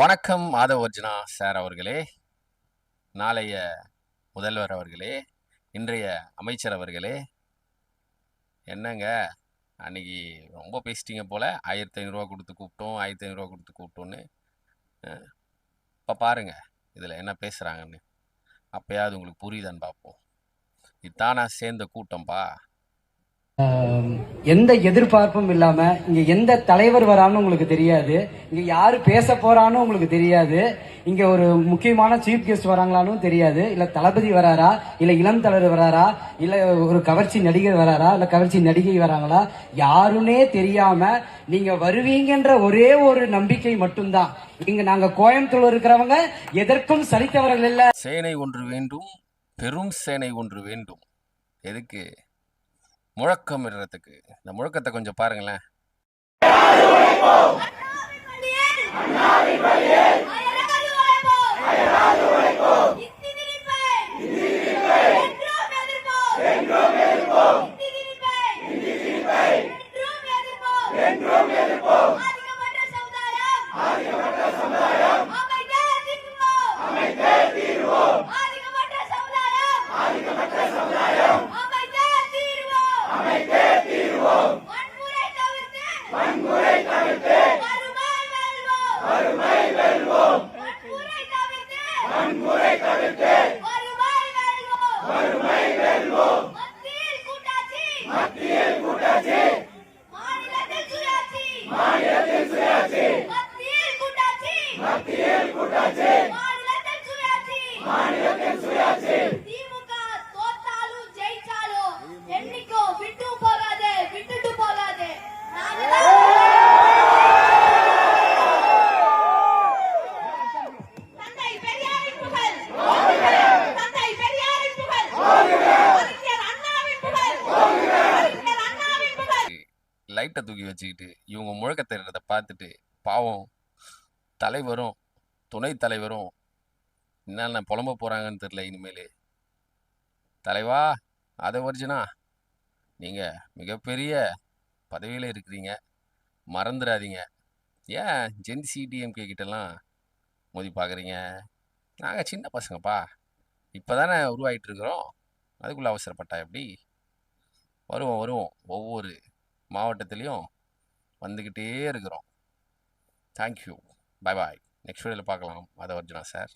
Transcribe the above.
வணக்கம் ஆதவர்ஜுனா சார் அவர்களே, நாளைய முதல்வர் அவர்களே, இன்றைய அமைச்சர் அவர்களே. என்னங்க அன்னைக்கு ரொம்ப பேசிட்டீங்க போல. 1500 கொடுத்து கூப்பிட்டோம், 1500 கொடுத்து கூப்பிட்டோன்னு. இப்போ பாருங்க இதில் என்ன பேசுகிறாங்கன்னு. அப்பயாவது உங்களுக்கு புரியுதான்னு பார்ப்போம். இதுதானா சேர்ந்த கூட்டம்பா. எந்த எதிர்பார்ப்பும் இல்லாம இங்க எந்த தலைவர் வரான்னு உங்களுக்கு தெரியாது, இங்க யாரு பேச போறான்னு உங்களுக்கு தெரியாது, இங்க ஒரு முக்கியமான சீஃப் கெஸ்ட் வராங்களான்னு தெரியாது, இல்ல தளபதி வராரா, இல்ல இளம் தலைவர் வராரா, இல்ல ஒரு கவர்ச்சி நடிகர் வராரா, இல்ல கவர்ச்சி நடிகை வராங்களா, யாருன்னே தெரியாம நீங்க வருவீங்கன்ற ஒரே ஒரு நம்பிக்கை மட்டும்தான். இங்க நாங்க கோயம்புத்தூர் இருக்கிறவங்க எதற்கும் சலித்தவர்கள் இல்ல. சேனை ஒன்று வேண்டும், பெரும் சேனை ஒன்று வேண்டும். எதுக்கு? முழக்கம் இடுறதுக்கு. இந்த முழக்கத்தை கொஞ்சம் பாருங்களேன். லைட்டை தூக்கி வச்சுக்கிட்டு இவங்க முழக்கத்தை பார்த்துட்டு பாவம் தலைவரும் துணைத் தலைவரும் என்னென்ன புலம்ப போகிறாங்கன்னு தெரில. இனிமேல் தலைவா ஆதவர்ஜுனா, நீங்கள் மிகப்பெரிய பதவியில் இருக்கிறீங்க, மறந்துடாதீங்க. ஏன் ஜென்சி டிஎம்கே கிட்டலாம் மோதி பார்க்குறீங்க? நாங்கள் சின்ன பசங்கப்பா, இப்போ தானே உருவாகிட்டு இருக்கிறோம். அதுக்குள்ளே அவசரப்பட்டா எப்படி? வருவோம் வருவோம், ஒவ்வொரு மாவட்டத்துலேயும் வந்துக்கிட்டே இருக்கிறோம். தேங்க்யூ, பாய் பாய். நெக்ஸ்ட் வீடியோவில் பார்க்கலாம் ஆதவர்ஜுனா சார்.